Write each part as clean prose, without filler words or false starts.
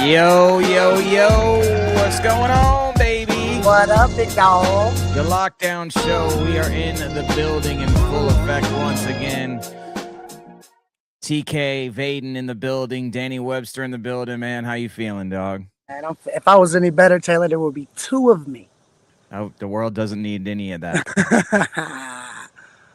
Yo, yo, yo, what's going on, baby? What up, big dog? The Lockdown Show, we are in the building in full effect once again. TK, Vaden in the building, Danny Webster in the building, man. How you feeling, dog? And if I was any better, Taylor, there would be two of me. Oh, the world doesn't need any of that.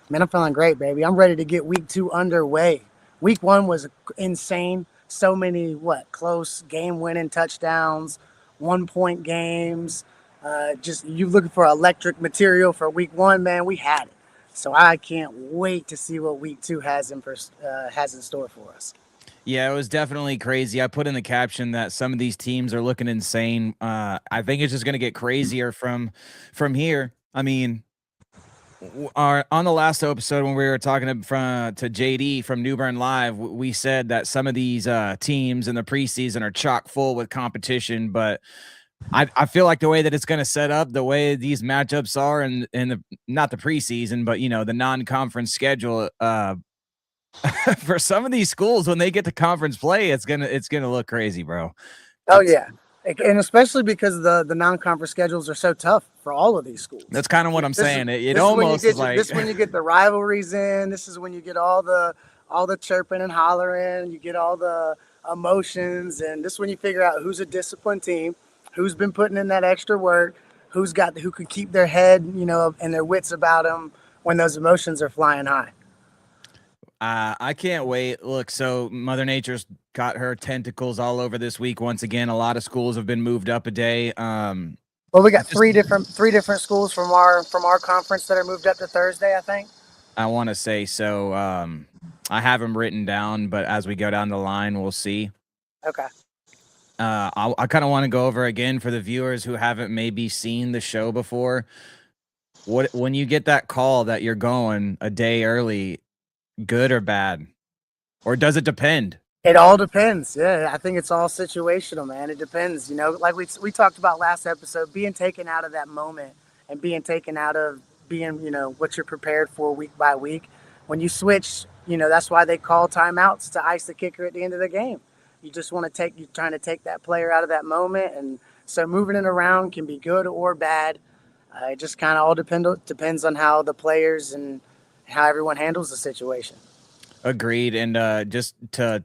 Man, I'm feeling great, baby. I'm ready to get week 2 underway. Week 1 was insane. So many, close game-winning touchdowns, 1-point games. Just you looking for electric material for week 1, man, we had it. So I can't wait to see what week 2 has in store for us. Yeah, it was definitely crazy. I put in the caption that some of these teams are looking insane. I think it's just going to get crazier from here. I mean, on the last episode when we were talking to JD from New Bern Live, we said that some of these teams in the preseason are chock full with competition, but I feel like the way that it's going to set up, the way these matchups are, and the not the preseason, but the non-conference schedule, for some of these schools when they get to conference play, it's gonna look crazy, bro. Oh yeah, and especially because the non-conference schedules are so tough for all of these schools. That's kind of what I'm saying. It almost is like this is when you get the rivalries in. This is when you get all the chirping and hollering. You get all the emotions, and this is when you figure out who's a disciplined team, who's been putting in that extra work, who can keep their head, and their wits about them when those emotions are flying high. I can't wait. Look, so Mother Nature's got her tentacles all over this week. Once again, a lot of schools have been moved up a day. Well, we got three different schools from our conference that are moved up to Thursday, I think. I want to say so. I have them written down, but as we go down the line, we'll see. Okay. I kind of want to go over again for the viewers who haven't maybe seen the show before. When you get that call that you're going a day early, good or bad, or does it depend? It all depends. Yeah, I think it's all situational, man. It depends. Like we talked about last episode, being taken out of that moment and being taken out of being, what you're prepared for week by week. When you switch, that's why they call timeouts to ice the kicker at the end of the game. You just want to you're trying to take that player out of that moment, and so moving it around can be good or bad. It just kind of all depends on how the players and how everyone handles the situation. Agreed. And just to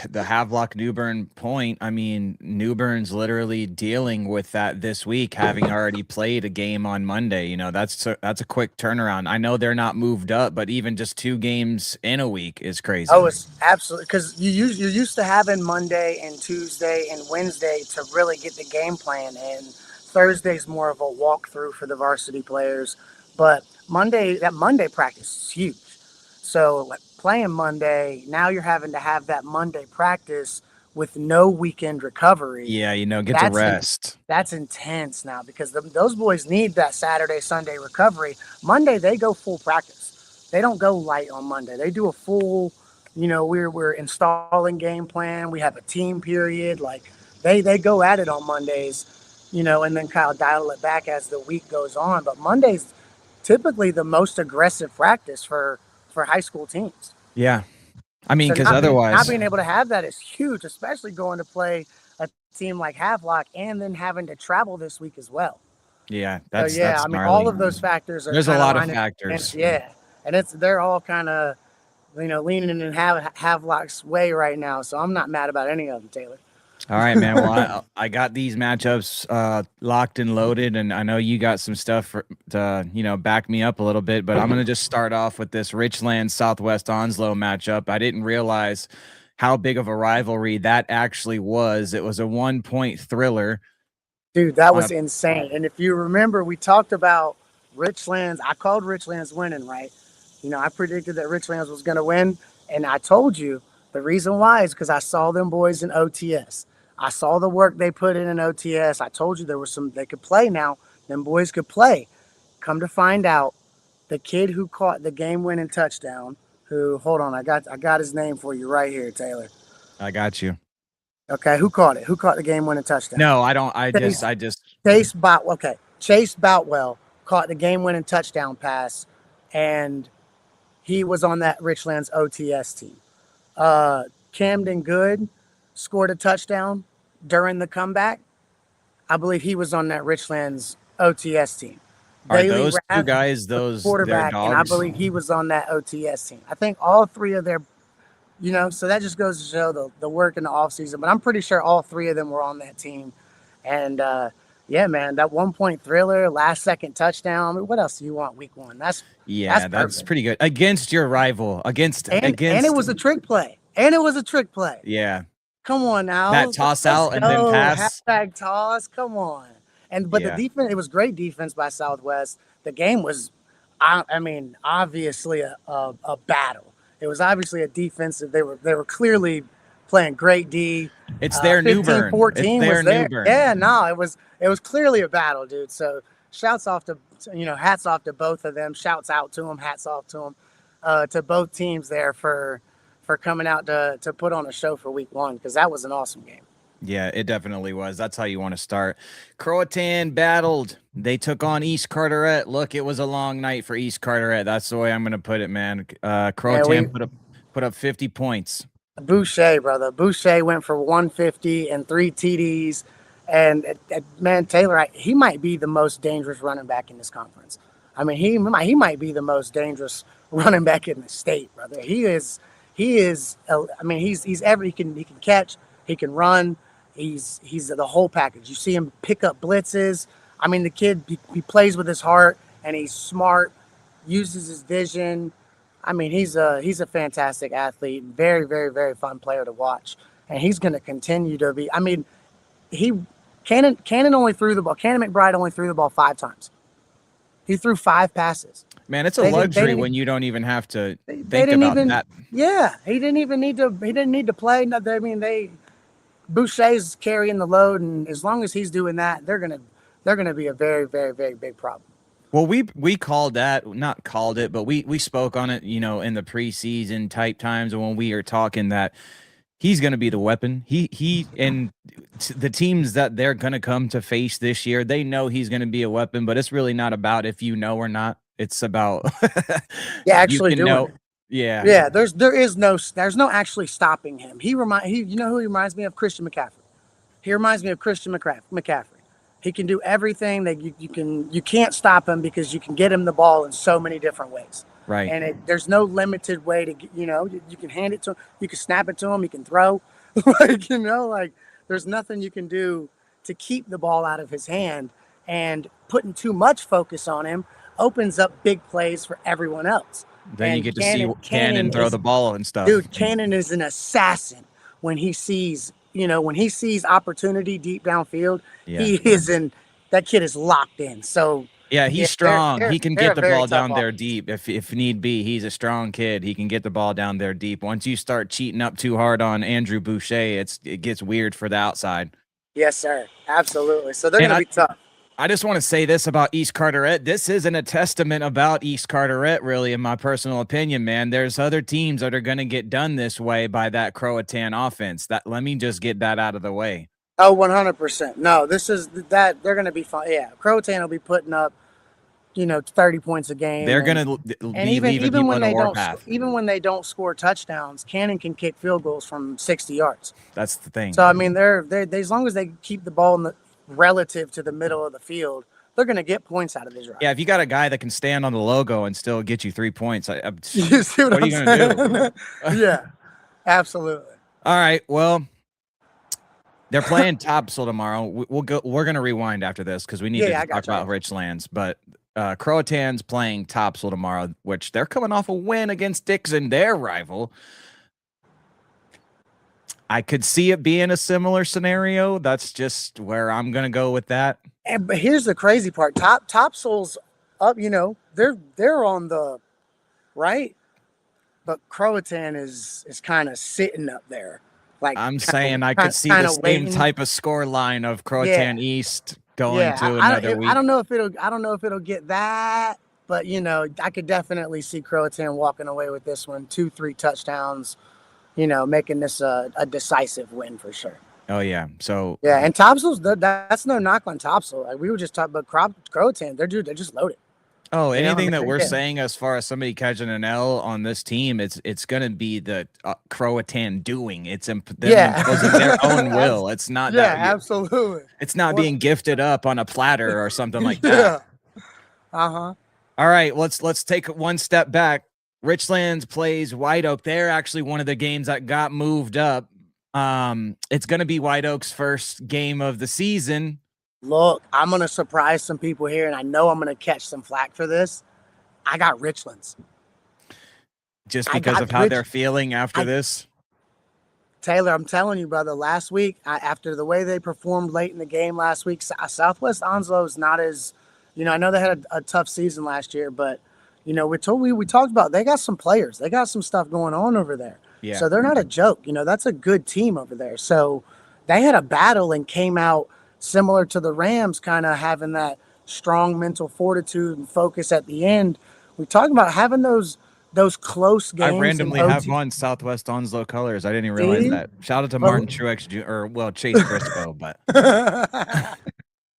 the Havelock New Bern point, I mean, New Bern's literally dealing with that this week, having already played a game on Monday. That's a quick turnaround. I know they're not moved up, but even just 2 games in a week is crazy. Oh, it's absolutely, because you're used to having Monday and Tuesday and Wednesday to really get the game plan, and Thursday's more of a walkthrough for the varsity players. But that Monday practice is huge. So playing Monday, now you're having to have that Monday practice with no weekend recovery. Yeah, get to rest. That's intense now, because those boys need that Saturday, Sunday recovery. Monday, they go full practice. They don't go light on Monday. They do a full, we're installing game plan. We have a team period. Like they go at it on Mondays, and then kind of dial it back as the week goes on. But Monday's typically the most aggressive practice for high school teams. Yeah. I mean, because otherwise not being able to have that is huge, especially going to play a team like Havelock and then having to travel this week as well. Yeah. That's I mean, all of those factors are, there's a lot of factors. And they're all kind of, leaning in Havelock's way right now. So I'm not mad about any of them, Taylor. All right, man. Well, I got these matchups locked and loaded, and I know you got some stuff to back me up a little bit. But I'm gonna just start off with this Richland Southwest Onslow matchup. I didn't realize how big of a rivalry that actually was. It was a 1-point thriller. Dude, that was insane. And if you remember, we talked about Richlands. I called Richlands winning, right? I predicted that Richlands was gonna win, and I told you the reason why is because I saw them boys in OTS. I saw the work they put in OTS. I told you there was they could play now. Them boys could play. Come to find out, the kid who caught the game-winning touchdown, hold on, I got his name for you right here, Taylor. I got you. Okay, who caught it? Who caught the game-winning touchdown? No, I don't. Chase Boutwell caught the game-winning touchdown pass, and he was on that Richlands OTS team. Camden Good scored a touchdown during the comeback. I believe he was on that Richlands OTS team. Are Daily those two Rath guys was their quarterback, and I dogs? believe he was on that OTS team. I think all three of their, so that just goes to show the work in the offseason. But I'm pretty sure all three of them were on that team. And yeah, man, that 1 point thriller, last second touchdown. I mean, what else do you want week one? That's That's perfect. pretty good against your rival. And it was a trick play. And it was a trick play. Yeah, Come on that now. toss Let's out and then go. pass. Halfback toss. Come on. But the Yeah, defense, it was great defense by Southwest. The game was, I mean, obviously a battle. It was obviously a defensive. They were clearly playing great D. it's their new burn. It's 15-14 their was new there. burn. Yeah, no, it was clearly a battle, dude. So shouts off to, hats off to both of them. Shouts out to them. Hats off to them, to both teams there for coming out to put on a show for week one, because that was an awesome game. Yeah, it definitely was. That's how you want to start. Croatan battled. They took on East Carteret. Look, it was a long night for East Carteret. That's the way I'm going to put it, man. Croatan put up 50 points. Boucher, brother. Boucher went for 150 and 3 TDs. And man, Taylor, he might be the most dangerous running back in this conference. I mean, he might be the most dangerous running back in the state, brother. He is. I mean, he's every he can catch, he can run. He's the whole package. You see him pick up blitzes. I mean, the kid he plays with his heart, and he's smart, uses his vision. I mean, he's a fantastic athlete, very, very, very fun player to watch, and he's going to continue to be. I mean, Cannon only threw the ball. Cannon McBride only threw the ball 5 times. He threw 5 passes. Man, it's a luxury when you don't even have to think about that. Yeah, he didn't even need to. He didn't need to play. I mean, Boucher's carrying the load, and as long as he's doing that, they're gonna be a very, very, very big problem. Well, we called that, not called it, but we spoke on it, in the preseason type times when we are talking that he's going to be the weapon. He and the teams that they're going to come to face this year, they know he's going to be a weapon, but it's really not about if you know or not. It's about actually doing it. Yeah. There's no actually stopping him. You know who he reminds me of? Christian McCaffrey. He reminds me of Christian McCaffrey. He can do everything that you can't stop him, because you can get him the ball in so many different ways. Right. And there's no limited way to you can hand it to him, you can snap it to him, you can throw, like there's nothing you can do to keep the ball out of his hand. And putting too much focus on him opens up big plays for everyone else. Then you get to see Cannon throw the ball and stuff. Dude, Cannon is an assassin when he sees opportunity deep downfield. Yeah. That kid is locked in. So yeah, he's strong. He can get the ball down there deep if need be. He's a strong kid. He can get the ball down there deep. Once you start cheating up too hard on Andrew Boucher, it gets weird for the outside. Yes, sir. Absolutely. So they're going to be tough. I just want to say this about East Carteret. This isn't a testament about East Carteret, really, in my personal opinion, man. There's other teams that are going to get done this way by that Croatan offense. Let me just get that out of the way. Oh, 100%. No, this is that they're going to be fine. Yeah, Croatan will be putting up, 30 points a game. They're going to be leaving people in the warpath. Even when they don't score touchdowns, Cannon can kick field goals from 60 yards. That's the thing. So I mean, they're as long as they keep the ball in the relative to the middle of the field, they're going to get points out of this drive. Yeah, if you got a guy that can stand on the logo and still get you 3 points, you see what are you going to do? Yeah, absolutely. All right, well, they're playing Topsail tomorrow. We're going to rewind after this because we need to talk about Richlands. But Croatan's playing Topsail tomorrow, which they're coming off a win against Dixon, their rival. I could see it being a similar scenario. That's just where I'm going to go with that. But here's the crazy part. Topsail's up, they're on the right, but Croatan is kind of sitting up there. Like I'm saying I could see the same type of score line of Croatan East going to another week. I don't know if it'll get that, but I could definitely see Croatan walking away with this one, 2-3 touchdowns. Making this a decisive win for sure. Oh, yeah. So yeah, and Topsail's that's no knock on Topsail. Like we were just talking about Croatan. They're just loaded. Oh, You know, I anything mean, that they we're did. saying as far as somebody catching an L on this team, it's going to be the Croatan doing. It's them Yeah. imposing their own will. It's not Yeah, that absolutely. it's not What? being gifted up on a platter or something like that. Yeah. Uh-huh. All right, let's take one step back. Richlands plays White Oak. They're actually one of the games that got moved up. It's going to be White Oak's first game of the season. Look, I'm gonna surprise some people here, and I know I'm gonna catch some flack for this. I got Richlands. Just I because of got how Rich. they're feeling after I this. Taylor, I'm telling you, brother. Last week, after the way they performed late in the game last week, Southwest Onslow is not as, I know they had a tough season last year, but we talked about they got some players, they got some stuff going on over there. Yeah. So they're not a joke. That's a good team over there. So they had a battle and came out similar to the Rams, kind of having that strong mental fortitude and focus at the end. We talked about having those close I games in randomly have OT. on Southwest Onslow colors. I didn't even realize See? that. Shout out to But Martin Truex, Chase Briscoe, but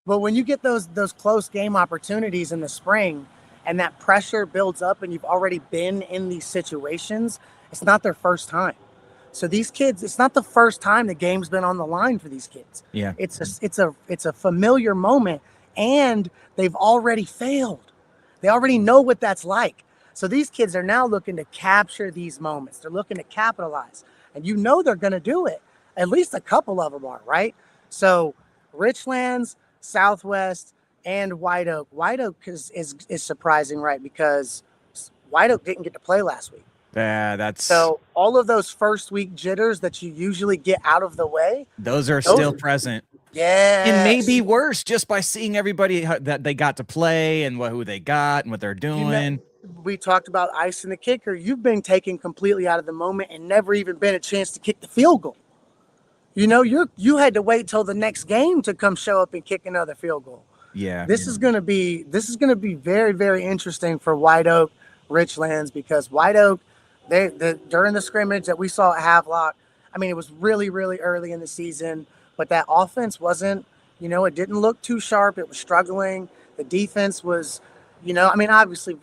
but when you get those close game opportunities in the spring and that pressure builds up and you've already been in these situations, it's not their first time. So these kids, it's not the first time the game's been on the line for these kids. yeah. It's a familiar moment, and they've already failed. They already know what that's like. So these kids are now looking to capture these moments. They're looking to capitalize. And they're going to do it. At least a couple of them are, right? So Richlands, Southwest, and White Oak. White Oak is surprising, right? Because White Oak didn't get to play last week. Yeah, that's So all of those first week jitters that you usually get out of the way, those are still present. yeah, And maybe worse just by seeing everybody that they got to play and who they got and what they're doing. We talked about icing the kicker. You've been taken completely out of the moment and never even been a chance to kick the field goal. You had to wait till the next game to come show up and kick another field goal. Yeah. This is gonna be very, very interesting for White Oak, Richlands, because White Oak, during the scrimmage that we saw at Havelock, I mean, it was really, really early in the season, but that offense wasn't, it didn't look too sharp. It was struggling. The defense was, obviously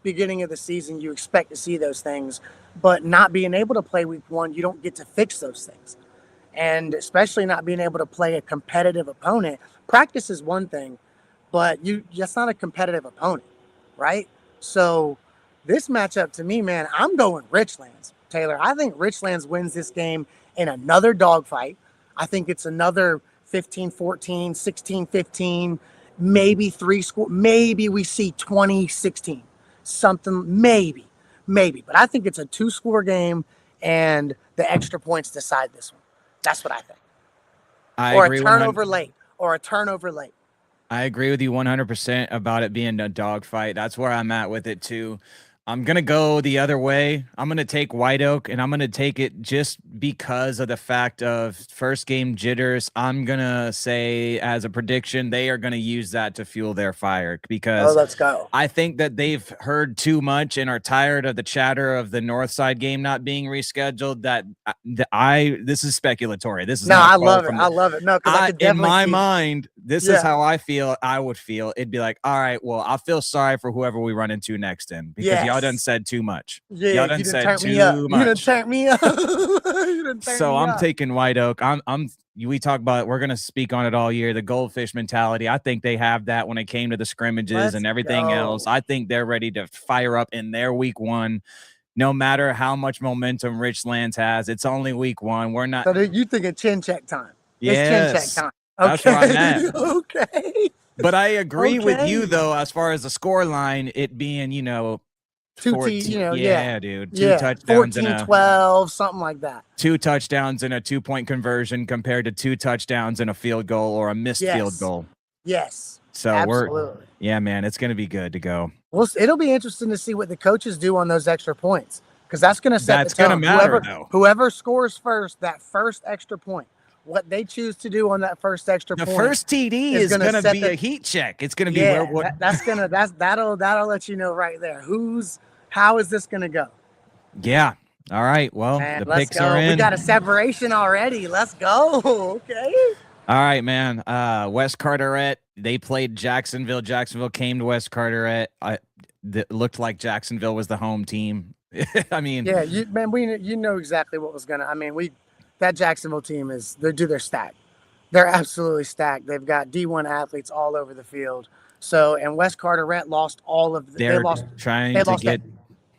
beginning of the season, you expect to see those things, but not being able to play week one, you don't get to fix those things. And especially not being able to play a competitive opponent. Practice is one thing, but that's not a competitive opponent, right? So this matchup to me, man, I'm going Richlands, Taylor. I think Richlands wins this game in another dogfight. I think it's another 15-14, 16-15, maybe maybe we see 20-16, something, maybe. But I think it's a 2-score game and the extra points decide this one. That's what I think. I or agree a turnover late. I agree with you 100% about it being a dogfight. That's where I'm at with it too. I'm going to go the other way. I'm going to take White Oak, and I'm going to take it just because of the fact of first game jitters. I'm going to say as a prediction, they are going to use that to fuel their fire because let's go. I think that they've heard too much and are tired of the chatter of the Northside game not being rescheduled. This is speculatory. This is I love it. I love it. No, because I could definitely in my mind, this is how I would feel. It'd be like, all right, well, I feel sorry for whoever we run into next in because y'all done said too much. Yeah, y'all done said too much. You done turned me up. I'm taking White Oak. We talk about it. We're going to speak on it all year. The goldfish mentality. I think they have that when it came to the scrimmages and everything else. I think they're ready to fire up in their week one. No matter how much momentum Richlands has, it's only week one. We're not. So you thinking chin check time? Yes. It's chin check time. Okay. That's where I'm at. Okay. But I agree with you though, as far as the score line, it being, 14, dude. 2 touchdowns 14-12, something like that. 2 touchdowns and a 2-point conversion compared to 2 touchdowns and a field goal or a missed field goal. Yes. So absolutely. Man, it's going to be good to go. Well, it'll be interesting to see what the coaches do on those extra points because that's going to set the tone. That's going to matter, though. Whoever scores first, that first extra point, what they choose to do on that first extra point. The first TD is going to be a heat check. It's going to be that'll let you know right there how is this going to go. Yeah. All right. Well, man, the picks are in. We got a separation already. Let's go. Okay. All right, man. West Carteret they played Jacksonville. Jacksonville came to West Carteret. That looked like Jacksonville was the home team. I mean, Yeah, you know exactly what was gonna. I mean, that Jacksonville team they're stacked. They're absolutely stacked. They've got D1 athletes all over the field. So, and West Carteret lost all of the, they're trying to get.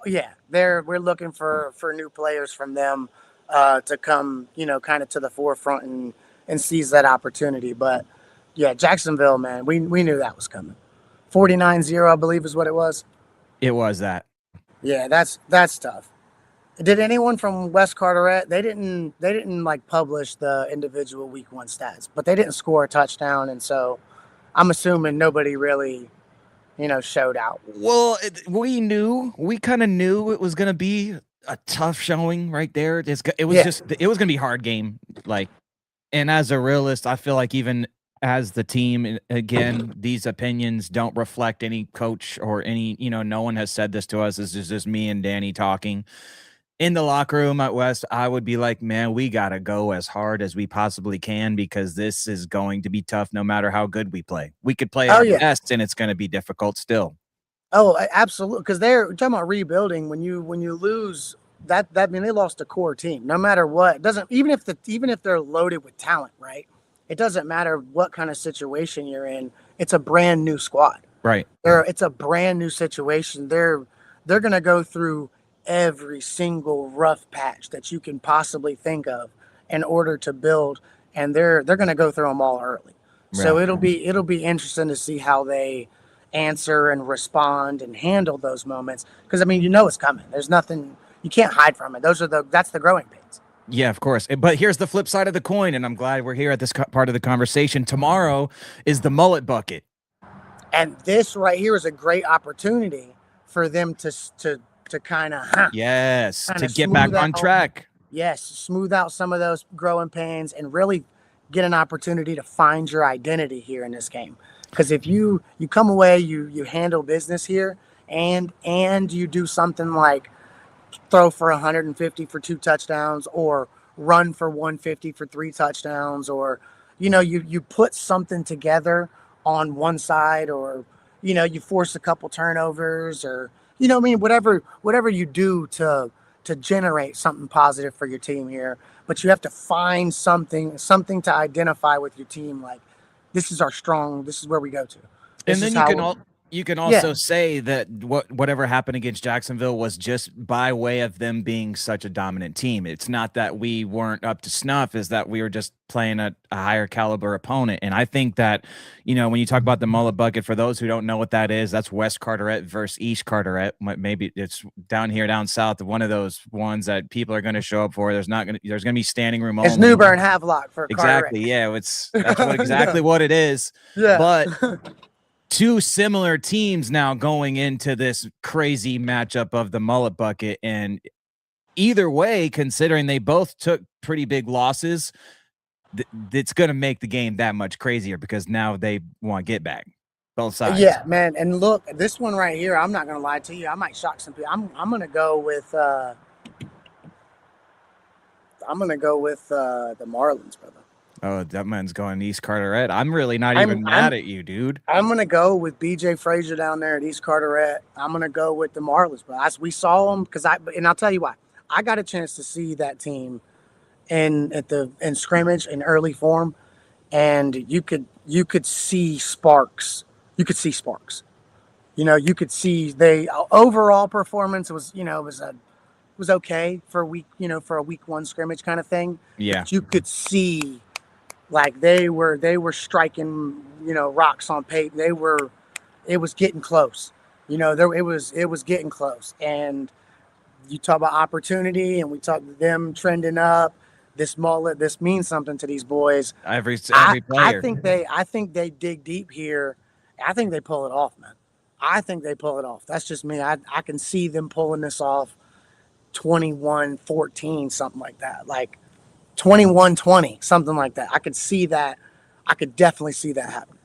Yeah, we're looking for new players from them to come, kind of to the forefront and seize that opportunity. But yeah, Jacksonville, man, we knew that was coming. 49-0, I believe, is what it was. It was that. Yeah, that's tough. Did anyone from West Carteret? They didn't like publish the individual week 1 stats, but they didn't score a touchdown, and so I'm assuming nobody really, showed out. Well, we kind of knew it was going to be a tough showing right there. It was going to be a hard game. Like, and as a realist, I feel like even as the team, again, these opinions don't reflect any coach or any, no one has said this to us. This is just me and Danny talking. In the locker room at West, I would be like, man, we got to go as hard as we possibly can because this is going to be tough no matter how good we play. We could play our best and it's going to be difficult still. Oh, absolutely. Because they're talking about rebuilding. When you lose that, I mean, they lost a core team. No matter what, it doesn't even if they're loaded with talent, right? It doesn't matter what kind of situation you're in. It's a brand new squad, right? It's a brand new situation. They're going to go through every single rough patch that you can possibly think of in order to build, and they're going to go through them all early. Right. So it'll be interesting to see how they answer and respond and handle those moments, because I mean, it's coming. There's nothing you can't hide from it. That's the growing pains. Yeah, of course. But here's the flip side of the coin, and I'm glad we're here at this part of the conversation. Tomorrow is the mullet bucket, and this right here is a great opportunity for them to kind of to get back on track. Yes, smooth out some of those growing pains and really get an opportunity to find your identity here in this game. Because if you come away, you handle business here, and you do something like throw for 150 for 2 touchdowns, or run for 150 for 3 touchdowns, or you put something together on one side, or you force a couple turnovers, or whatever you do to generate something positive for your team here. But you have to find something to identify with your team. Like, this is where we go to. And then you can also say that whatever happened against Jacksonville was just by way of them being such a dominant team. It's not that we weren't up to snuff, is that we were just playing a higher caliber opponent. And I think that, when you talk about the mullet bucket, for those who don't know what that is, that's West Carteret versus East Carteret. Maybe it's down south, one of those ones that people are going to show up for. There's going to be standing room only. It's New Bern Havelock for exactly. Carteret. Yeah, that's exactly what it is. Yeah. But two similar teams now going into this crazy matchup of the mullet bucket, and either way, considering they both took pretty big losses, it's going to make the game that much crazier because now they want to get back, both sides. Yeah, man. And look, this one right here, I'm not going to lie to you, I might shock some people. I'm going to go with the Marlins, brother. Oh, that man's going East Carteret. I'm really not even mad at you, dude. I'm going to go with BJ Frazier down there at East Carteret. I'm going to go with the Marlins, bro. We saw them and I'll tell you why. I got a chance to see that team in scrimmage in early form, and you could see sparks. You could see sparks. You could see overall performance was okay for a week, for a week 1 scrimmage kind of thing. Yeah. But you could see, like, they were striking, rocks on paper. It was getting close. It was getting close. And you talk about opportunity, and we talk them trending up. This mullet, this means something to these boys. Every player. I think they dig deep here. I think they pull it off, man. I think they pull it off. That's just me. I can see them pulling this off. 21-14, something like that. Like 21-20, something like that. I could see that. I could definitely see that happen.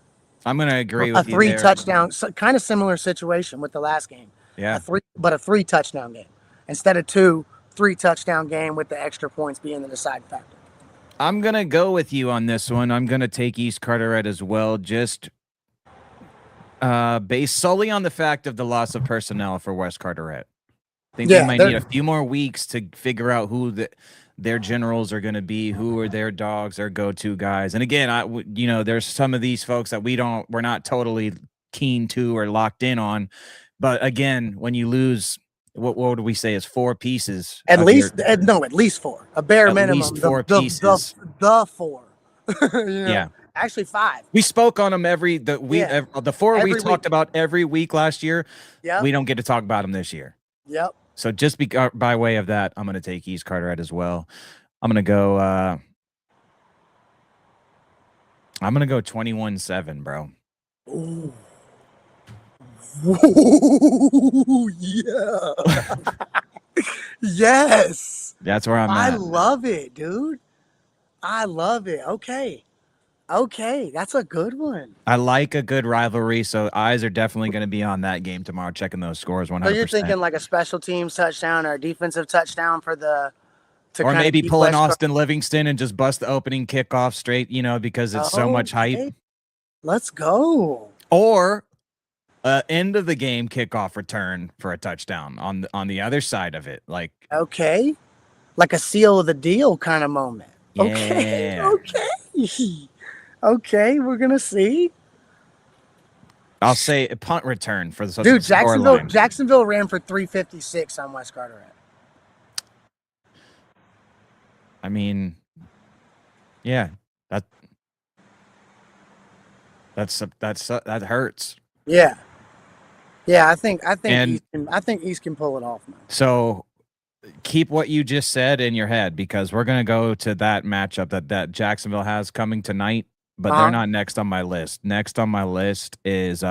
I'm going to agree with you. A 3 touchdown, kind of similar situation with the last game. Yeah. A 3 touchdown game instead of 2. 3 touchdown game with the extra points being the deciding factor. I'm going to go with you on this one. I'm going to take East Carteret as well. Just based solely on the fact of the loss of personnel for West Carteret. I think Yeah, they might need a few more weeks to figure out who their generals are going to be, who are their dogs, their go-to guys. And again, there's some of these folks that we're not totally keen to or locked in on. But again, when you lose, what would we say is 4 pieces? at least 4. A bare minimum. Least 4 pieces. The 4. Yeah. Actually 5. We spoke on them the 4 we talked about every week last year. Yeah. We don't get to talk about them this year. Yep. So just by way of that, I'm going to take East Carteret as well. I'm going to go 21-7, bro. Ooh. Ooh, yeah. Yes. That's where I'm at. I love it, dude. I love it. Okay, that's a good one. I like a good rivalry, so eyes are definitely going to be on that game tomorrow, checking those scores 100%. So you're thinking like a special teams touchdown or a defensive touchdown or maybe pulling Austin Livingston and just bust the opening kickoff straight, because it's so much hype. Let's go. Or end of the game kickoff return for a touchdown on the other side of it, like a seal of the deal kind of moment. Yeah. Okay, we're gonna see. I'll say a punt return for the dude. Jacksonville ran for 356 on West Carteret. I mean, yeah, that hurts. Yeah. I think East can pull it off, man. So keep what you just said in your head, because we're gonna go to that matchup that Jacksonville has coming tonight. But they're not next on my list. Next on my list is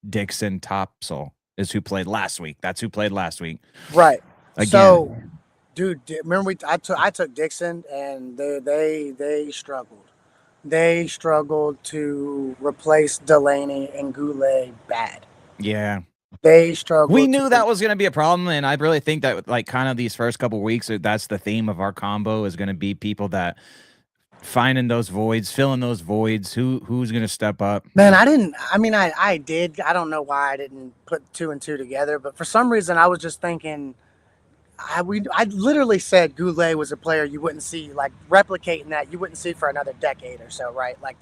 Dixon Topsail, is who played last week. That's who played last week. Right. Again. So, dude, remember I took Dixon, and they struggled. They struggled to replace Delaney and Goulet bad. Yeah. They struggled. We knew that was going to be a problem, and I really think that like kind of these first couple of weeks, that's the theme of our combo is going to be people that finding those voids, filling those voids. Who's going to step up? Man, I did. I don't know why I didn't put 2 and 2 together, but for some reason I was just thinking, I literally said Goulet was a player you wouldn't see, like replicating that you wouldn't see for another decade or so, right? Like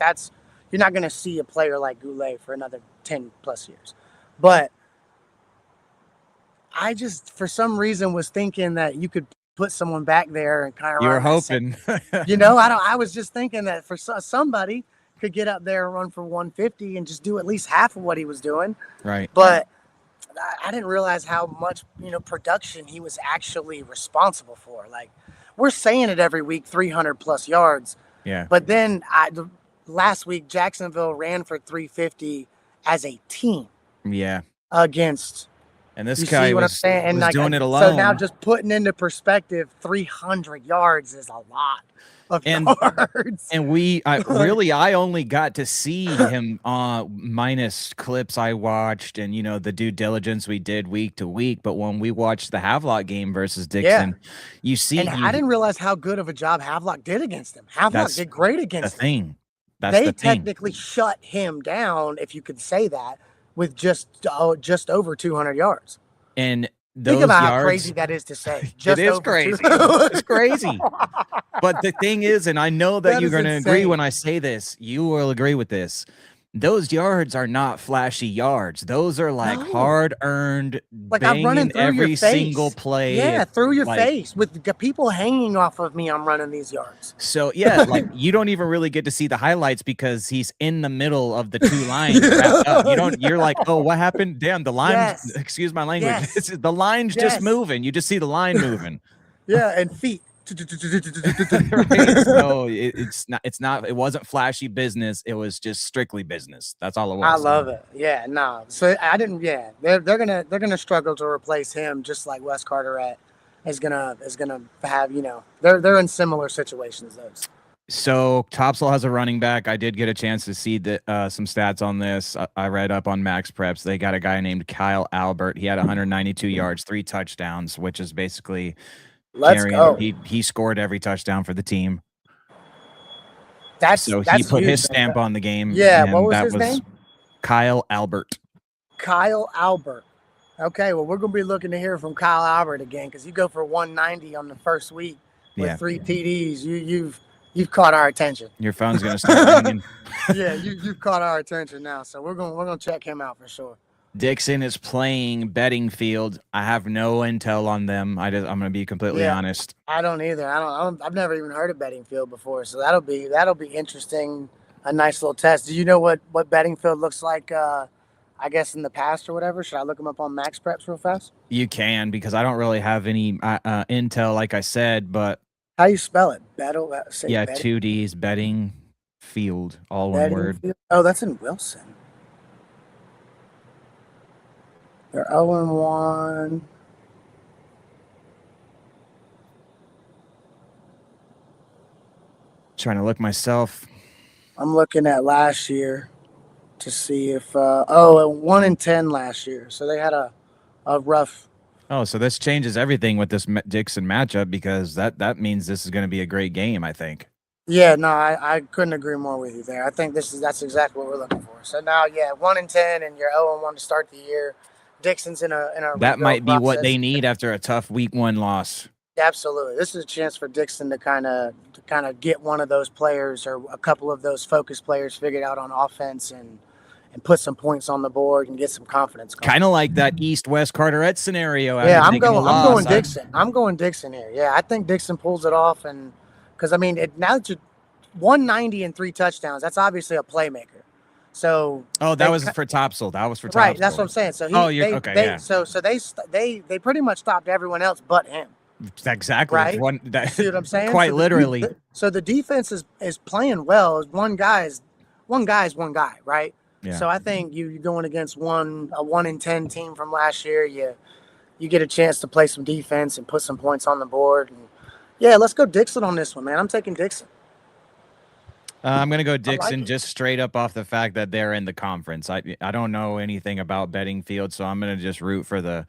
you're not going to see a player like Goulet for another 10 plus years. But I just, for some reason, was thinking that you could put someone back there and kind of. You were hoping. I was just thinking that for somebody could get up there and run for 150 and just do at least half of what he was doing. Right. But I didn't realize how much, production he was actually responsible for. Like, we're saying it every week, 300 plus yards. Yeah. But then last week, Jacksonville ran for 350 as a team. Yeah. Against. And this guy was doing it alone. So now just putting into perspective, 300 yards is a lot of yards. And I only got to see him minus clips I watched and, the due diligence we did week to week. But when we watched the Havelock game versus Dixon, you see. And I didn't realize how good of a job Havelock did against him. Havelock did great against him. They technically shut him down, if you could say that, with just over 200 yards. And think about how crazy that is to say. It is crazy. It's crazy. But the thing is, and I know that you're going to agree when I say this, you will agree with this. Those yards are not flashy yards. Those are like hard-earned, like I'm running through every your face. Single play. Yeah, through your face with the people hanging off of me. I'm running these yards. So yeah, like you don't even really get to see the highlights because he's in the middle of the 2 lines wrapped up. You're like, oh, what happened? Damn, the line. Excuse my language. The line's just moving. You just see the line moving. Yeah, and feet. Right. So it's not it wasn't flashy business, it was just strictly business. That's all it was. I love it. Yeah, no. So I didn't they're gonna struggle to replace him, just like West Carteret is gonna have, they're in similar situations those. So Topsail has a running back. I did get a chance to see some stats on this. I read up on Max Preps. They got a guy named Kyle Albert. He had 192 yards, 3 touchdowns, which is basically Let's go. He scored every touchdown for the team. That's he put his stamp on the game. Yeah, what was his name? Kyle Albert. Kyle Albert. Okay, well, we're going to be looking to hear from Kyle Albert again because you go for 190 on the first week with 3 TDs. You've caught our attention. Your phone's gonna start ringing. Yeah, you've caught our attention now, so we're gonna check him out for sure. Dixon is playing Bettingfield. I have no intel on them. I'm gonna be completely honest. I don't either. I've never even heard of Bettingfield before, so that'll be interesting. A nice little test. Do you know what Bettingfield looks like? I guess in the past or whatever. Should I look him up on Max Preps real fast? You can, because I don't really have any intel, like I said. But how you spell it? Betting? 2 D's. Bettingfield, all one word. Oh, that's in Wilson. They're 0-1. Trying to look myself. I'm looking at last year to see if 1-10 last year. So they had a rough. Oh, so this changes everything with this Dixon matchup, because that means this is going to be a great game, I think. Yeah, no, I couldn't agree more with you there. I think that's exactly what we're looking for. So now, 1-10, and you're 0-1 to start the year. Dixon's in a that might be what they need after a tough week 1 loss. Absolutely, this is a chance for Dixon to kind of get one of those players or a couple of those focus players figured out on offense and put some points on the board and get some confidence. Kind of like that East-West Carteret scenario. Yeah, I'm going Dixon. I'm going Dixon here. Yeah, I think Dixon pulls it off, and because I mean, now that 190 and 3 touchdowns, that's obviously a playmaker. So that was for Topsel. That was for Topsel. Right. That's what I'm saying. So they pretty much stopped everyone else but him. Exactly. Right. See what I'm saying? Quite literally. So the defense is playing well. One guy, right? Yeah. So I think you're going against a 1-10 team from last year. You get a chance to play some defense and put some points on the board. And let's go Dixon on this one, man. I'm taking Dixon. I'm going to go Dixon just straight up off the fact that they're in the conference. I don't know anything about Bettingfield, so I'm going to just root for the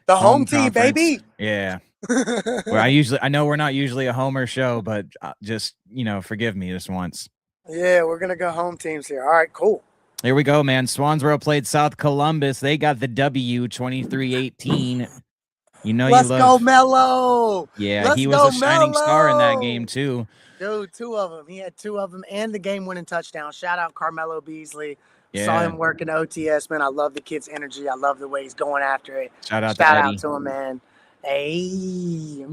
home team, baby. Yeah. I know we're not usually a homer show, but just, forgive me this once. Yeah, we're going to go home teams here. All right, cool. Here we go, man. Swansboro played South Columbus. They got the W, 23-18. Let's go, Mello. Yeah, he was a shining star in that game, too. Dude, 2 of them. He had 2 of them and the game-winning touchdown. Shout out Carmelo Beasley. Yeah. Saw him working OTS, man. I love the kid's energy. I love the way he's going after it. Shout out to him, man. Hey,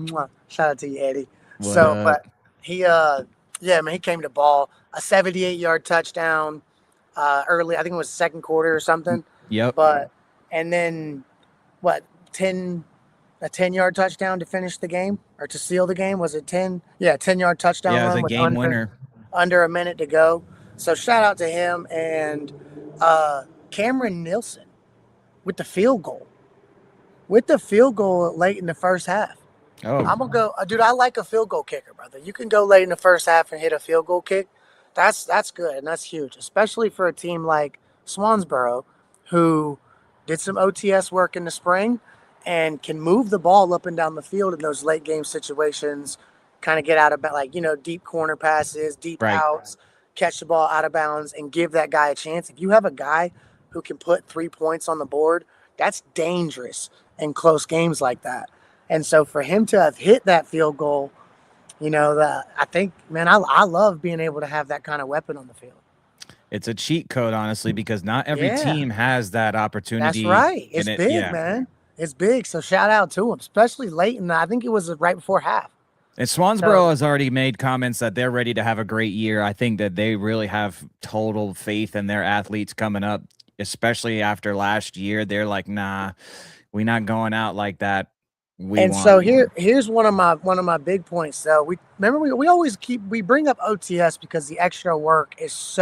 shout out to you, Eddie. But he, he came to ball. A 78-yard touchdown early. I think it was second quarter or something. Yep. And then a 10-yard touchdown to finish the game or to seal the game. Was it 10? Yeah, 10-yard touchdown. Yeah, it was run a game winner. Under a minute to go. So shout out to him and Cameron Nilsson with the field goal. Late in the first half. Oh. I'm going to go, dude, I like a field goal kicker, brother. You can go late in the first half and hit a field goal kick. That's good, and that's huge, especially for a team like Swansboro, who did some OTS work in the spring and can move the ball up and down the field in those late game situations, kind of get out of deep corner passes, deep outs, catch the ball out of bounds, and give that guy a chance. If you have a guy who can put 3 points on the board, that's dangerous in close games like that. And so for him to have hit that field goal, I think, man, I love being able to have that kind of weapon on the field. It's a cheat code, honestly, because not every team has that opportunity. That's right. It's big, man. It's big. So shout out to him, especially late in I think it was right before half. And Swansboro has already made comments that they're ready to have a great year. I think that they really have total faith in their athletes coming up, especially after last year. They're like, nah, we're not going out like that. So here's one of my big points. So we always bring up OTS because the extra work is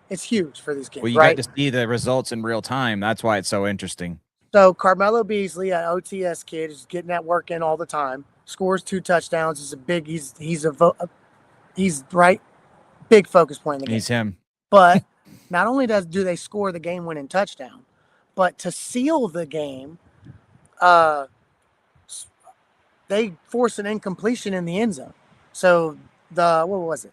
it's huge for these kids. Well, you got to see the results in real time. That's why it's so interesting. So Carmelo Beasley, an OTS kid, is getting that work in all the time. Scores 2 touchdowns. He's big focus point in the game. He's him. But not only do they score the game-winning touchdown, but to seal the game, they force an incompletion in the end zone. So what was it?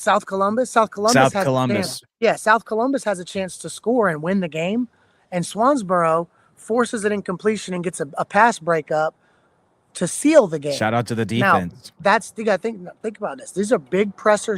South Columbus. South Columbus South has a Columbus. chance. Yeah, South Columbus has a chance to score and win the game, and Swansboro forces it in completion and gets a pass breakup to seal the game. Shout out to the Now, defense. that's you got to think about this. These are big pressure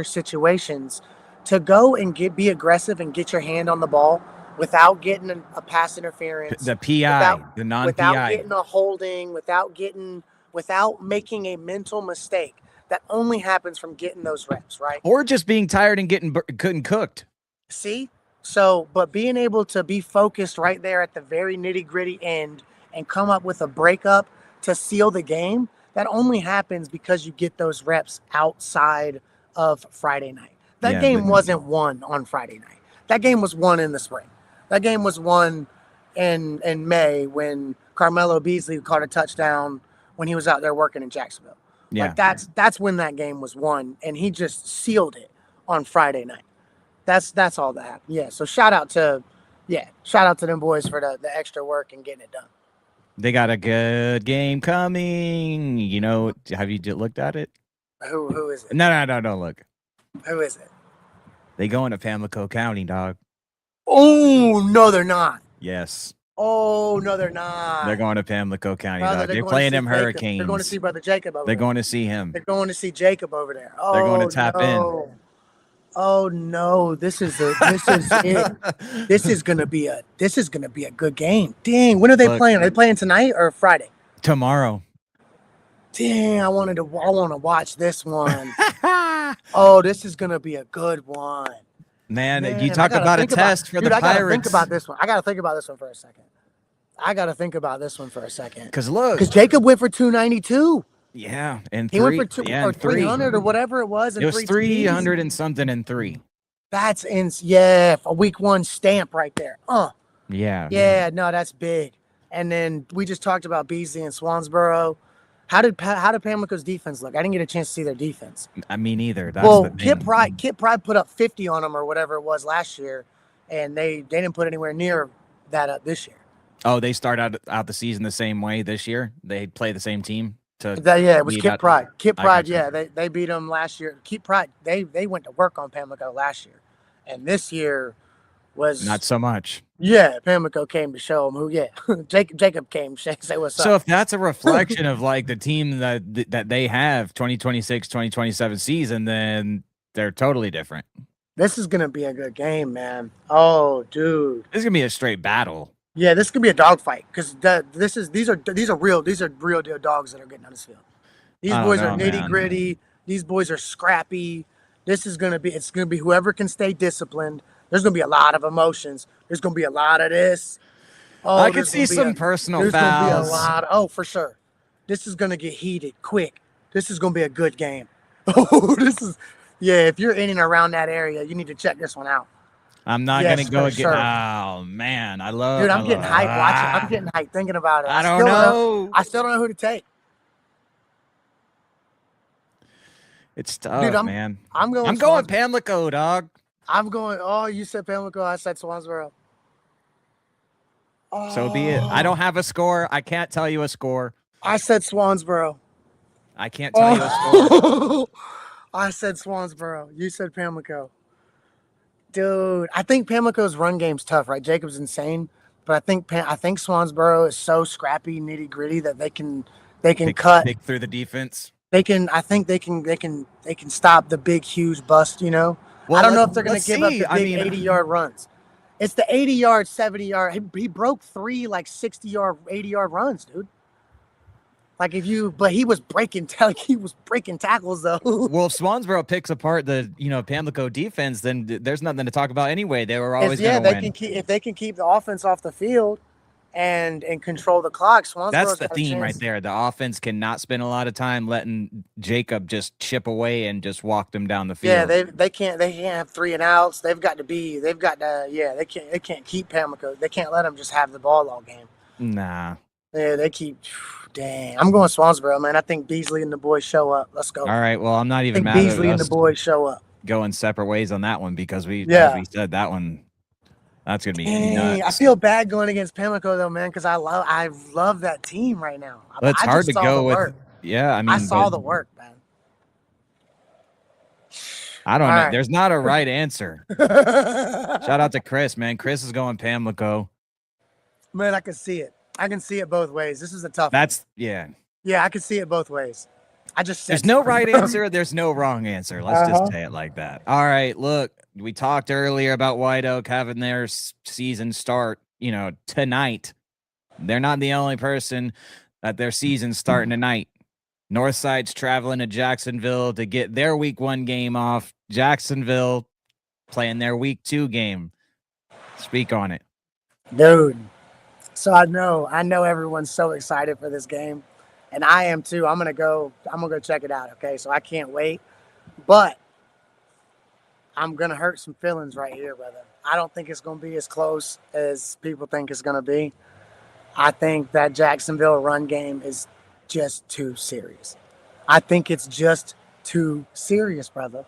situations to go and be aggressive and get your hand on the ball without getting a pass interference, The PI, the without non-PI. getting a holding, without making a mental mistake. That only happens from getting those reps, right? Or just being tired and getting cooked. See? So, but being able to be focused right there at the very nitty-gritty end and come up with a breakup to seal the game, that only happens because you get those reps outside of Friday night. That game wasn't won on Friday night. That game was won in the spring. That game was won in May when Carmelo Beasley caught a touchdown when he was out there working in Jacksonville. Yeah. Like that's when that game was won, and he just sealed it on Friday night. That's all that happened. Yeah. So shout out to them boys for the extra work and getting it done. They got a good game coming. You know, have you looked at it? Who is it? No, don't look. Who is it? They going to Pamlico County, dog. Oh no, they're not. Yes. Oh no, they're not. They're going to Pamlico County, Brother, dog. They're playing them Jacob. Hurricanes. They're going to see Brother Jacob over there. They're going to see him. They're going to see Jacob over there. Oh, they're going to tap in. Oh no, this is it. This is gonna be a good game. Dang, when are they playing? Are they playing tonight or Friday? Tomorrow. Dang, I want to watch this one. Oh, this is gonna be a good one. Man, you talk about a test for the Pirates. I gotta think about this one. I gotta think about this one for a second. Because Jacob went for 292. Yeah, and he went for 300 or whatever it was. It was 300 and something and 3. That's a week 1 stamp right there. Yeah. Yeah, no, that's big. And then we just talked about Beasley and Swansboro. How did Pamlico's defense look? I didn't get a chance to see their defense. Me neither. That's the thing. Kip Pride put up 50 on them or whatever it was last year, and they didn't put anywhere near that up this year. Oh, they start out the season the same way this year? They play the same team? It was Kip Pride. Kip Pride, they beat them last year. Kip Pride, they went to work on Pamlico last year, and this year was not so much. Yeah, Pamlico came to show them who. Yeah, Jacob came to say what's up. So if that's a reflection of like the team that they have 2026, 2027 season, then they're totally different. This is gonna be a good game, man. Oh, dude, this is gonna be a straight battle. Yeah, this could be a dogfight because these are real deal dogs that are getting on this field. These boys are nitty gritty. These boys are scrappy. It's gonna be whoever can stay disciplined. There's gonna be a lot of emotions. There's gonna be a lot of this. Oh, I could see some personal fouls. There's gonna be a lot. For sure. This is gonna get heated quick. This is gonna be a good game. If you're in and around that area, you need to check this one out. I'm not gonna go again. Sure. Oh man, Dude, I'm getting hyped watching. I'm getting hyped thinking about it. I don't know. I still don't know who to take. It's tough, man. I'm going Pamlico, dog. I'm going. Oh, you said Pamlico. I said Swansboro. Oh. So be it. I don't have a score. I can't tell you a score. I said Swansboro. I can't tell you a score. I said Swansboro. You said Pamlico. Dude, I think Pamlico's run game's tough, right? Jacob's insane, but I think Swansboro is so scrappy, nitty gritty that they can pick through the defense. I think they can stop the big, huge bust. You know, I don't know if they're going to give up the big 80-yard runs. It's the 80-yard, 70-yard. He broke 3 like 60-yard, 80-yard runs, dude. Like but he was breaking tackles though. Well, if Swansboro picks apart the Pamlico defense, then there's nothing to talk about anyway. They were always going to win. If they can keep the offense off the field and control the clock, Swansboro's that's the theme right there. The offense cannot spend a lot of time letting Jacob just chip away and just walk them down the field. Yeah, they can't have 3 and outs. They can't keep Pamlico. They can't let them just have the ball all game. Nah. Yeah, they keep. Dang, I'm going Swansboro, man. I think Beasley and the boys show up. Let's go. All right. Well, I'm not even mad at Beasley and the boys show up. Going separate ways on that one because as we said that one. That's gonna be nuts. I feel bad going against Pamlico though, man, because I love that team right now. Well, it's hard to go with. Yeah, I mean, I saw the work, man. I don't All know. right. There's not a right answer. Shout out to Chris, man. Chris is going Pamlico. Man, I can see it. I can see it both ways. This is a tough one. Yeah. Yeah, I can see it both ways. I just said There's no something. right answer. There's no wrong answer. Let's just say it like that. All right. Look, we talked earlier about White Oak having their season start, tonight. They're not the only person that their season's starting tonight. Northside's traveling to Jacksonville to get their week 1 game off. Jacksonville playing their week 2 game. Speak on it. Dude. So I know everyone's so excited for this game. And I am too. I'm gonna go check it out. Okay. So I can't wait. But I'm gonna hurt some feelings right here, brother. I don't think it's gonna be as close as people think it's gonna be. I think that Jacksonville run game is just too serious. I think it's just too serious, brother.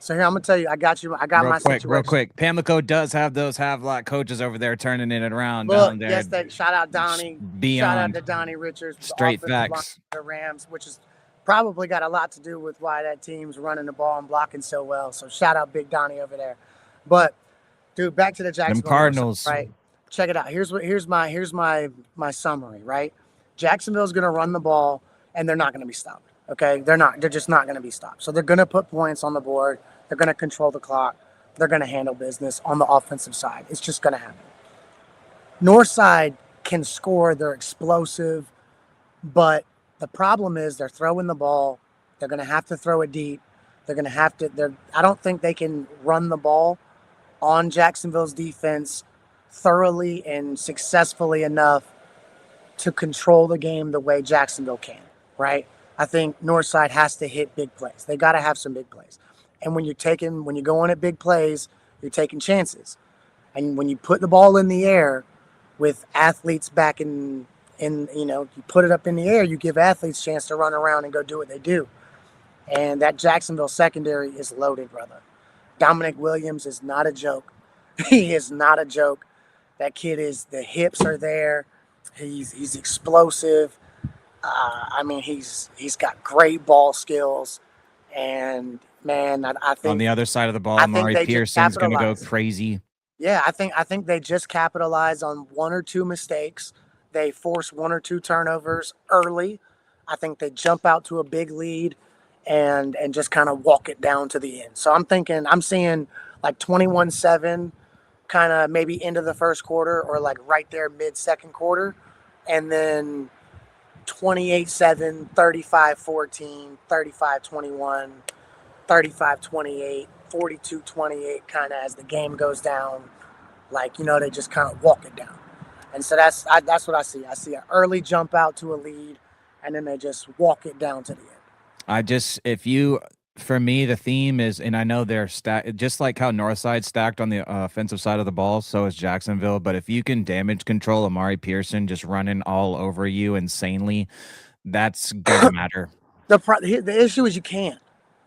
So here I'm gonna tell you, I got my situation. Real quick. Pamlico does have those Havelock coaches over there turning it around Look, down there. yes, shout out Donnie. Shout out to Donnie Richards. Straight facts. The Rams, which is probably got a lot to do with why that team's running the ball and blocking so well. So shout out Big Donnie over there. But dude, back to the Jacksonville Cardinals. Right. Check it out. Here's my summary, right? Jacksonville's gonna run the ball and they're not gonna be stopped. Okay. They're just not gonna be stopped. So they're gonna put points on the board. They're going to control the clock. They're going to handle business on the offensive side. It's just going to happen. Northside can score. They're explosive. But the problem is they're throwing the ball. They're going to have to throw it deep. They're going to have to – I don't think they can run the ball on Jacksonville's defense thoroughly and successfully enough to control the game the way Jacksonville can, right? I think Northside has to hit big plays. They got to have some big plays. And when you're going at big plays, you're taking chances. And when you put the ball in the air with athletes back you put it up in the air, you give athletes a chance to run around and go do what they do. And that Jacksonville secondary is loaded, brother. Dominic Williams is not a joke. He is not a joke. That kid the hips are there. He's explosive. He's got great ball skills. And man, I think on the other side of the ball, Amari Pearson's going to go crazy. Yeah, I think they just capitalize on 1 or 2 mistakes. They force 1 or 2 turnovers early. I think they jump out to a big lead and just kind of walk it down to the end. So I'm seeing like 21-7, kind of maybe into the first quarter or like right there mid-second quarter, and then 28-7, 35-14, 35-21. 35-28, 42-28, kind of as the game goes down, they just kind of walk it down. And so that's what I see. I see an early jump out to a lead, and then they just walk it down to the end. For me, the theme is, and I know they're stacked, just like how Northside stacked on the offensive side of the ball, so is Jacksonville. But if you can damage control Amari Pearson just running all over you insanely, that's going to matter. The issue is you can't.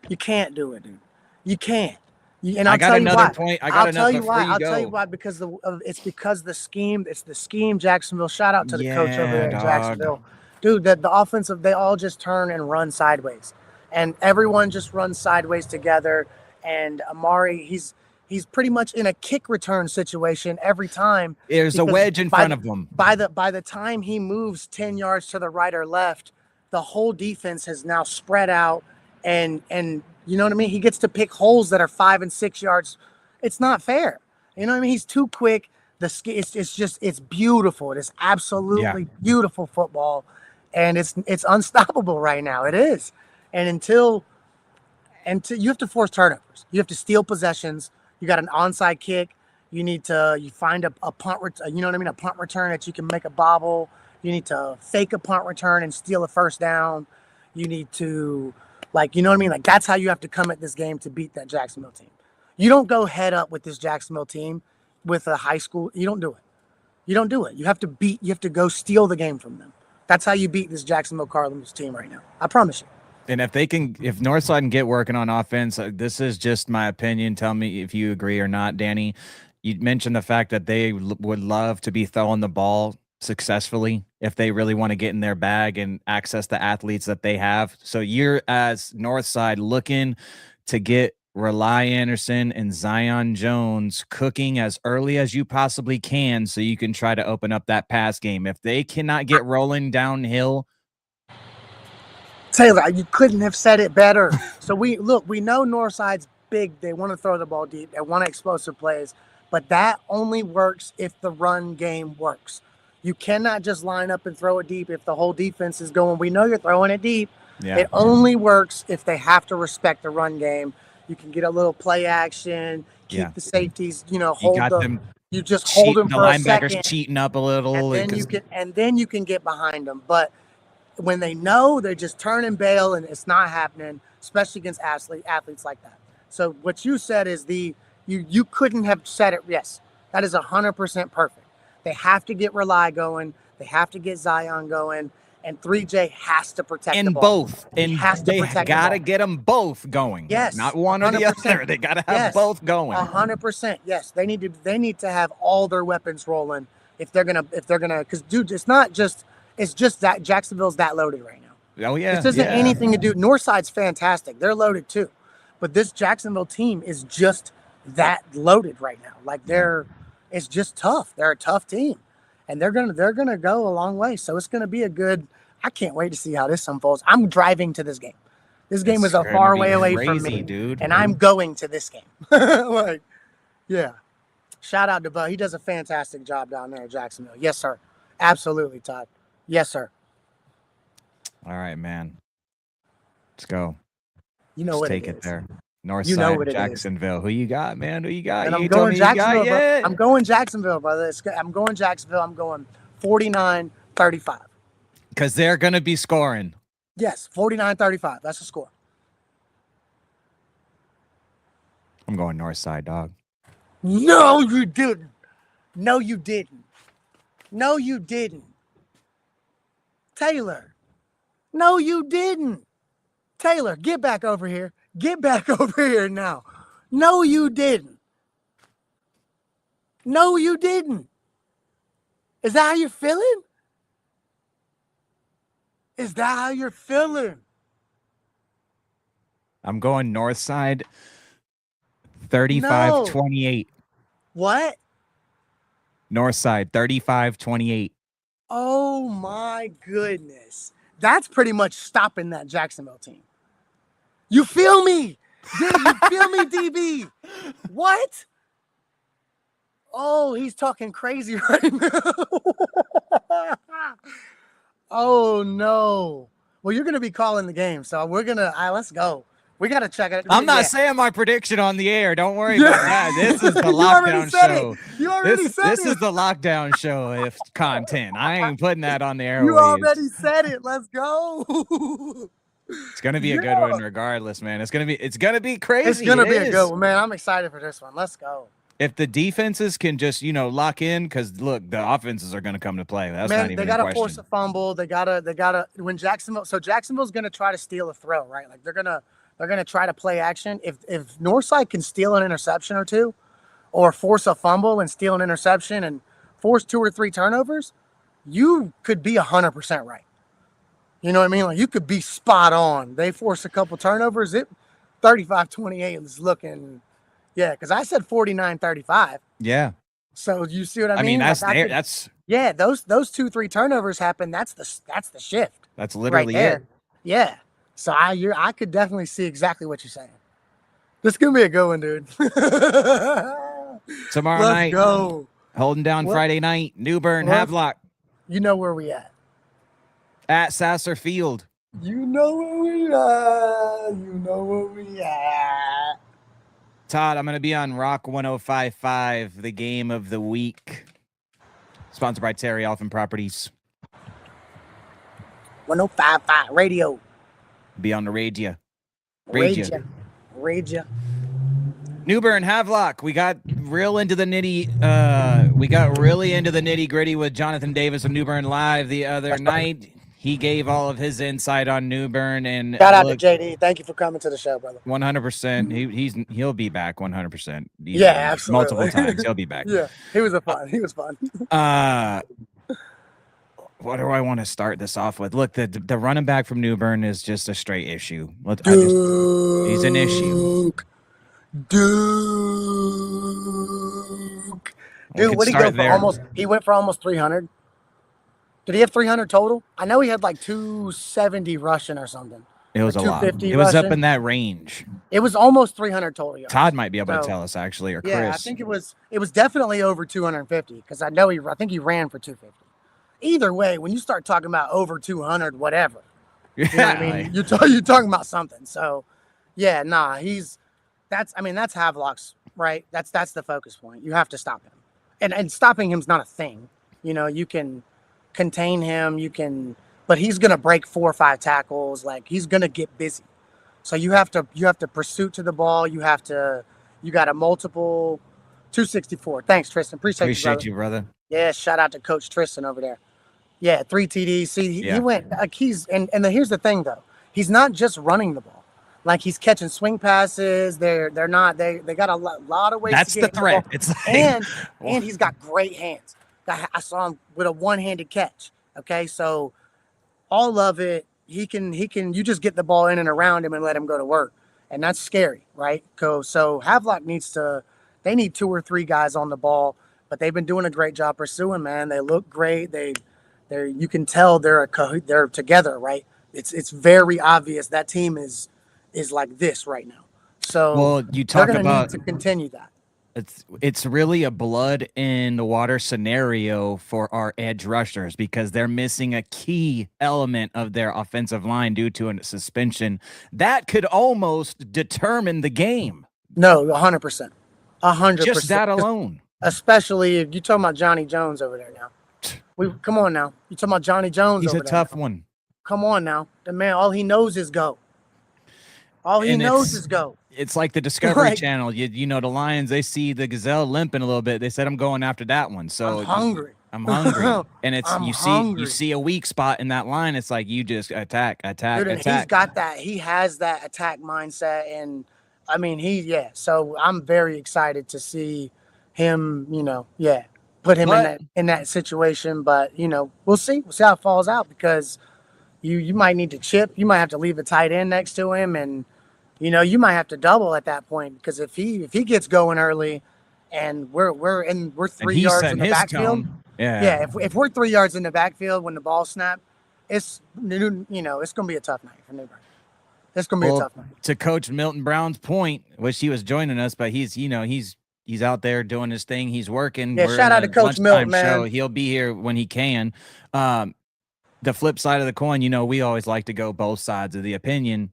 You can't do it, dude. You can't. I'll tell you why. I'll tell you why. Because it's the scheme. It's the scheme. Jacksonville. Shout out to the coach over there in Jacksonville, dude. The offensive. They all just turn and run sideways, and everyone just runs sideways together. And Amari, he's pretty much in a kick return situation every time. There's a wedge in front of him. By the time he moves 10 yards to the right or left, the whole defense has now spread out. And you know what I mean? He gets to pick holes that are 5 and 6 yards. It's not fair. You know what I mean? He's too quick. It's beautiful. It is absolutely beautiful football. And it's unstoppable right now. It is. And until you have to force turnovers. You have to steal possessions. You got an onside kick. You find a punt, you know what I mean? A punt return that you can make a bobble. You need to fake a punt return and steal a first down. You need to, you know what I mean? That's how you have to come at this game to beat that Jacksonville team. You don't go head up with this Jacksonville team with a high school. You don't do it. You have to go steal the game from them. That's how you beat this Jacksonville Cardinals team right now. I promise you. And if Northside can get working on offense, this is just my opinion. Tell me if you agree or not, Danny. You mentioned the fact that they would love to be throwing the ball successfully if they really want to get in their bag and access the athletes that they have. So you're, as Northside, looking to get Rely Anderson and Zion Jones cooking as early as you possibly can so you can try to open up that pass game. If they cannot get rolling downhill, Taylor, you couldn't have said it better. So we know Northside's big. They want to throw the ball deep. They want explosive plays, but that only works if the run game works. You cannot just line up and throw it deep if the whole defense is going, we know you're throwing it deep. Yeah. It only works if they have to respect the run game. You can get a little play action, keep the safeties, hold them. You just hold them for a second. The linebackers cheating up a little. And then you can get behind them. But when they know, they just turn and bail, and it's not happening, especially against athletes like that. So what you said is you couldn't have said it. Yes, that is 100% perfect. They have to get Rely going. They have to get Zion going. And 3J has to protect the ball. Both. And they got to get them both going. Yes. Not one or the other. They got to have both going. 100%. Yes. They need to have all their weapons rolling if they're gonna, because dude, it's just that Jacksonville's that loaded right now. Oh yeah. This isn't anything to do. Northside's fantastic. They're loaded too. But this Jacksonville team is just that loaded right now. Like it's just tough. They're a tough team. And they're gonna go a long way. So it's gonna be a good. I can't wait to see how this unfolds. I'm driving to this game. This game is a far way away from me, dude. And I'm going to this game. Shout out to Bo. He does a fantastic job down there in Jacksonville. Yes, sir. Absolutely, Todd. Yes, sir. All right, man. Let's go. You know Just what take it it there. North you know side, what Jacksonville. Who you got, man? Who you got? And I'm going Jacksonville. Bro. I'm going Jacksonville, brother. I'm going Jacksonville. I'm going 49-35. Because they're going to be scoring. Yes, 49-35. That's the score. I'm going north side, dog. No, you didn't. No, you didn't. No, you didn't. Taylor. No, you didn't. Taylor, get back over here. Get back over here now. No, you didn't. No, you didn't. Is that how you're feeling? Is that how you're feeling? I'm going north side 35-28. What? North side 35-28. Oh my goodness. That's pretty much stopping that Jacksonville team. You feel me? You feel me, DB? What? Oh, he's talking crazy right now. Oh, no. Well, you're going to be calling the game, so we're going to let's go. We got to check it. I'm not saying my prediction on the air. Don't worry about that. This is the lockdown show. You already said it. This is the lockdown show if content. I ain't putting that on the airwaves. You already said it. Let's go. It's gonna be a good one, regardless, man. It's gonna be crazy. It's gonna be a good one, man. I'm excited for this one. Let's go. If the defenses can just lock in, because look, the offenses are gonna come to play. That's not even they gotta force a fumble. They gotta when Jacksonville's gonna try to steal a throw, right? Like they're gonna try to play action. If Northside can steal an interception or two, or force a fumble and steal an interception and force 2 or 3 turnovers, you could be 100% right. You know what I mean? Like you could be spot on. They force a couple turnovers. 35-28 is looking, because I said 49-35. Yeah. So you see what I mean? I mean, that's those 2-3 turnovers happen. That's the shift. That's literally right there. it. Yeah. So I could definitely see exactly what you're saying. This is gonna be a good one, dude. Tomorrow night. Let's go. Holding down Friday night. New Bern, Havelock. You know where we at Sasser Field. You know where we are. You know where we are. Todd, I'm going to be on Rock 105.5, the game of the week. Sponsored by Terry Elfin Properties. 105.5 radio. Be on the radio. Radio. New Bern, Havelock. We got really into the nitty gritty with Jonathan Davis of New Bern Live the other night. He gave all of his insight on New Bern, and shout out to JD. Thank you for coming to the show, brother. 100%. He'll be back 100%. Yeah, absolutely. Multiple times. He'll be back. Yeah, he was fun. What do I want to start this off with? Look, the running back from New Bern is just a straight issue. He's an issue. Duke. We Dude, could what did he go start for? there. He went for almost 300. Did he have 300 total? I know he had like 270 rushing or something, It or was a lot. 250 It was up in rushing. that range. It was almost 300 total yards. Todd might be able to So, tell us actually, or yeah, I Chris. think it was definitely over 250 because I think he ran for 250. Either way, when you start talking about over 200, whatever, you know what I mean? You're talking about something. So, yeah, nah, that's Havelock's, right? That's the focus point. You have to stop him. And stopping him's not a thing. You know, you can contain him, but he's going to break 4 or 5 tackles, like he's going to get busy. So you have to pursue to the ball, you got a multiple 264. Thanks, Tristan. Appreciate you, brother. Yeah, shout out to Coach Tristan over there. Yeah, 3 TDs. See, he went like here's the thing though. He's not just running the ball. Like he's catching swing passes. They got a lot of ways That's to get the threat. the ball. It's like, and he's got great hands. I saw him with a one-handed catch. Okay, so all of it, he can you just get the ball in and around him and let him go to work. And that's scary, right? So Havelock they need 2 or 3 guys on the ball, but they've been doing a great job pursuing, man. They look great. You can tell they're together, right? It's very obvious that team is like this right now. So you talk they're about need to continue that. it's really a blood in the water scenario for our edge rushers because they're missing a key element of their offensive line due to a suspension that could almost determine the game. No, 100%. 100%. Just that alone. Especially if you're talking about Johnny Jones over there now. Come on now. You're talking about Johnny Jones. He's over a tough now. one. Come on now. The man, all he knows is go. All he knows is go. It's like the Discovery Channel. You know, the Lions, they see the gazelle limping a little bit. They said, I'm going after that one. So I'm hungry. I'm hungry. And you see a weak spot in that line. It's like you just attack. Dude, and he's got that. He has that attack mindset. And I mean, so I'm very excited to see him, put him in that situation. But, we'll see. We'll see how it falls out because you might need to chip. You might have to leave a tight end next to him. And, you might have to double at that point because if he gets going early and we're 3 yards in the backfield. If we're 3 yards in the backfield when the ball snapped, it's going to be a tough night for New Bern. It's going to be a tough night. To Coach Milton Brown's point, wish he was joining us, but he's out there doing his thing. He's working. Yeah, shout out to Coach Milton, man. Show. He'll be here when he can. The flip side of the coin, we always like to go both sides of the opinion.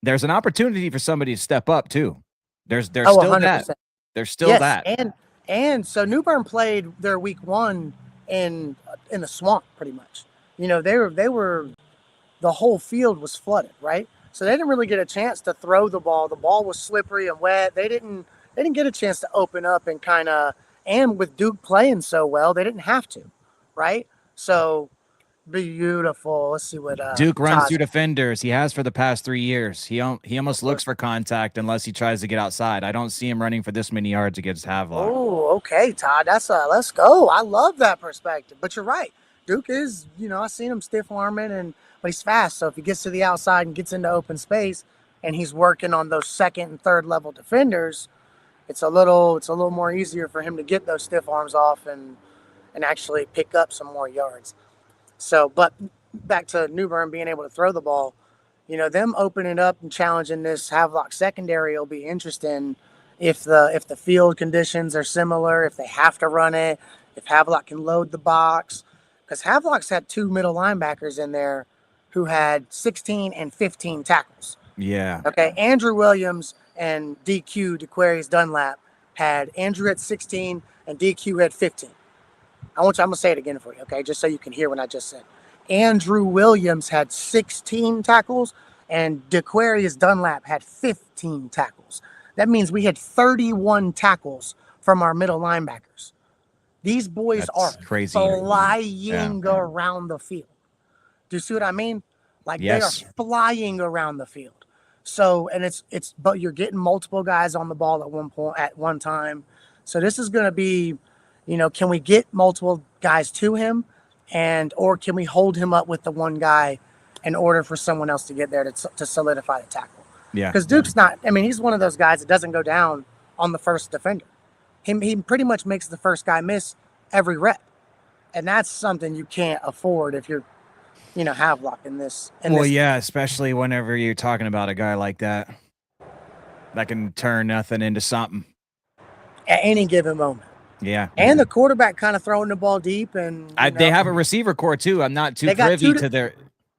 There's an opportunity for somebody to step up too. There's still 100%. That. There's still that. And so New Bern played their week 1 in the swamp pretty much. They were the whole field was flooded, right? So they didn't really get a chance to throw the ball. The ball was slippery and wet. They didn't get a chance to open up and with Duke playing so well, they didn't have to, right? So beautiful. Let's see what Duke runs through defenders. He has for the past 3 years. He almost looks for contact unless he tries to get outside. I don't see him running for this many yards against Havelock. Oh, okay, Todd. That's let's go. I love that perspective. But you're right. Duke is, I've seen him stiff arming but he's fast. So if he gets to the outside and gets into open space and he's working on those second and third level defenders, it's a little more easier for him to get those stiff arms off and actually pick up some more yards. So, but back to New Bern being able to throw the ball, them opening up and challenging this Havelock secondary will be interesting if the field conditions are similar, if they have to run it, if Havelock can load the box. Because Havelock's had 2 middle linebackers in there who had 16 and 15 tackles. Yeah. Okay, Andrew Williams and DeQuarius Dunlap had Andrew at 16 and DQ had 15. I'm going to say it again for you, okay, just so you can hear what I just said. Andrew Williams had 16 tackles, and DeQuarius Dunlap had 15 tackles. That means we had 31 tackles from our middle linebackers. These boys are crazy. Flying around the field. Do you see what I mean? Like they are flying around the field. So, and but you're getting multiple guys on the ball at one time. So this is going to be, can we get multiple guys to him? or can we hold him up with the one guy in order for someone else to get there to solidify the tackle? Yeah. Because Duke's not, I mean, he's one of those guys that doesn't go down on the first defender. He pretty much makes the first guy miss every rep. And that's something you can't afford if you're, Havelock in this. Yeah, especially whenever you're talking about a guy like that can turn nothing into something at any given moment. Yeah. And the quarterback kind of throwing the ball deep. And they have a receiver core too. I'm not too privy to their.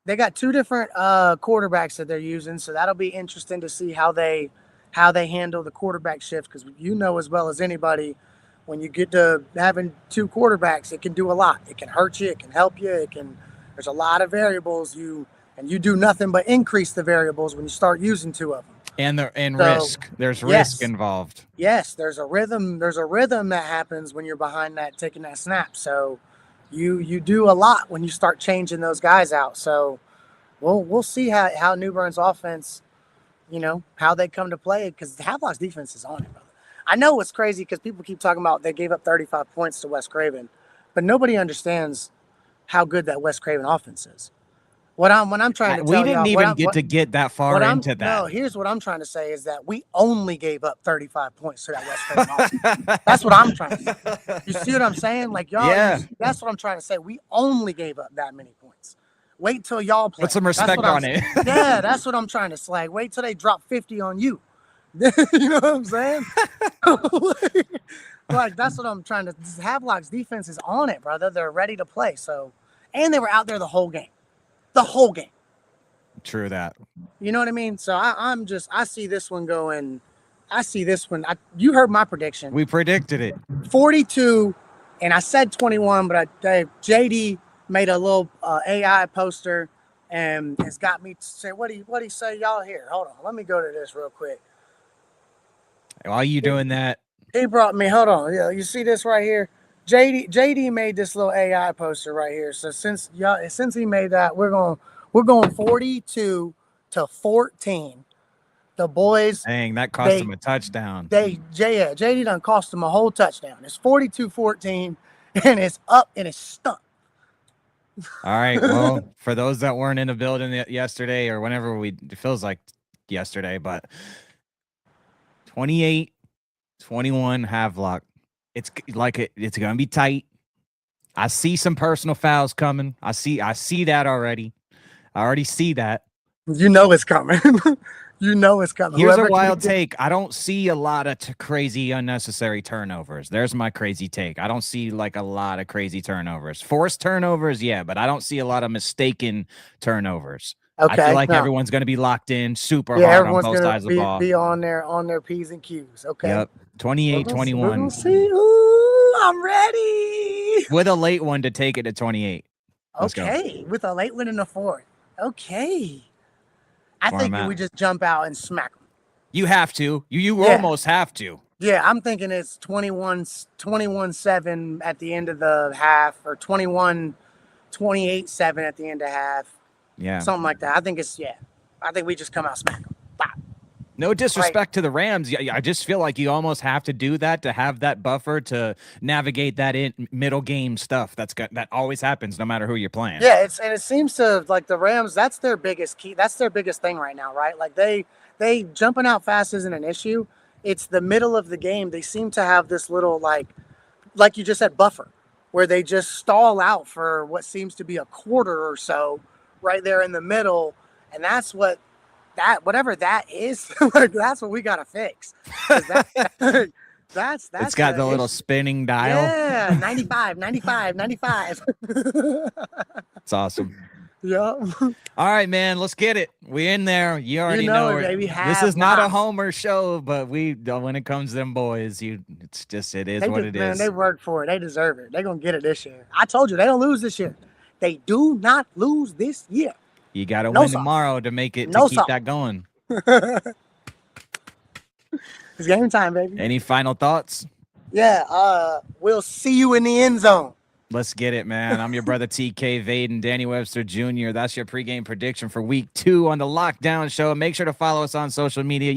They got two different quarterbacks that they're using, so that'll be interesting to see how they handle the quarterback shift, because as well as anybody, when you get to having two quarterbacks, it can do a lot. It can hurt you, it can help you, there's a lot of variables you do nothing but increase the variables when you start using two of them. And risk. There's risk involved. Yes, there's a rhythm that happens when you're behind that, taking that snap. So you do a lot when you start changing those guys out. So we'll see how New Bern's offense, how they come to play, because Havelock's defense is on it, brother. I know it's crazy because people keep talking about they gave up 35 points to West Craven, but nobody understands how good that West Craven offense is. When I'm trying to tell we didn't even get that far into that. No, here's what I'm trying to say is that we only gave up 35 points to that West Craven offense. That's what I'm trying to say. You see what I'm saying? Like, y'all, that's what I'm trying to say. We only gave up that many points. Wait till y'all play. Put some respect on it. Yeah, that's what I'm trying to slag. Wait till they drop 50 on you. You know what I'm saying? Like, that's what I'm trying to. Havelock's defense is on it, brother. They're ready to play. So, and they were out there the whole game. The whole game. True that. You know what I mean? So I see this one going. You heard my prediction. We predicted it. 42, and I said 21, but JD made a little AI poster and has got me to say, what do you say, y'all here? Hold on, let me go to this real quick. While you doing that, he brought me. Hold on, yeah, you see this right here? JD made this little AI poster right here. So since he made that, we're going 42-14. The boys. Dang, that cost him a touchdown. JD done cost him a whole touchdown. It's 42-14, and it's up and it's stuck. All right. Well, for those that weren't in the building yesterday or whenever it feels like yesterday, but 28-21 Havelock. It's gonna be tight. I see some personal fouls coming. I see that already. I already see that. You know it's coming. Here's a wild take. I don't see a lot of crazy unnecessary turnovers. There's my crazy take. I don't see like a lot of crazy turnovers. Forced turnovers, yeah, but I don't see a lot of mistaken turnovers. Okay, I feel like everyone's going to be locked in super hard on both sides of the ball. Be on their P's and Q's. Okay. Yep. 28-21. We'll see. Ooh, I'm ready. With a late one to take it to 28. Let's go. With a late one in the fourth. Okay. I think we just jump out and smack them. You have to. You almost have to. Yeah, I'm thinking it's 21-7 at the end of the half, or 28-7 at the end of half. Yeah. Something like that. I think we just come out smack them. Bop. No disrespect to the Rams. I just feel like you almost have to do that to have that buffer to navigate that middle game stuff that always happens no matter who you're playing. Yeah, it seems to, like, the Rams, that's their biggest key. That's their biggest thing right now, right? Like they jumping out fast isn't an issue. It's the middle of the game. They seem to have this little like you just said, buffer, where they just stall out for what seems to be a quarter or so right there in the middle, and that's whatever that is, like, that's what we gotta fix. That's it's got the little spinning dial. Yeah, 95. It's awesome. Yeah. All right, man, let's get it. We in there. You already know it, baby. This is not a Homer show, but when it comes to them boys, it is what it is. They work for it. They deserve it. They're gonna get it this year. I told you they don't lose this year. They do not lose this year. You got to win tomorrow to make it keep that going. It's game time, baby. Any final thoughts? Yeah. We'll see you in the end zone. Let's get it, man. I'm your brother TK Vaden, Danny Webster Jr. That's your pregame prediction for week 2 on the Lockdown Show. Make sure to follow us on social media.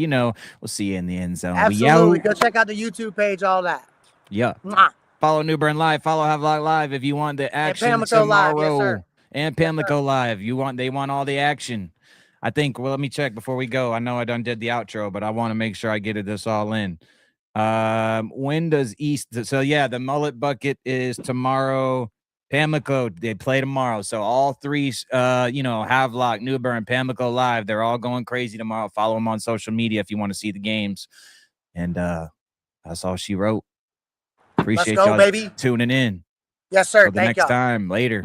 We'll see you in the end zone. Absolutely. Go check out the YouTube page, all that. Yeah. Mwah. Follow New Bern Live. Follow Havelock Live if you want the action Pamlico tomorrow. Live, yes, sir. And Pamlico Live. They want all the action. I think, well, let me check before we go. I know I done did the outro, but I want to make sure I get this all in. When does East? So yeah, the mullet bucket is tomorrow. Pamlico, they play tomorrow. So all three, Havelock, New Bern, Pamlico Live, they're all going crazy tomorrow. Follow them on social media if you want to see the games. And that's all she wrote. Appreciate y'all baby. tuning in. Yes, sir. Till the Thank next y'all. time. Later.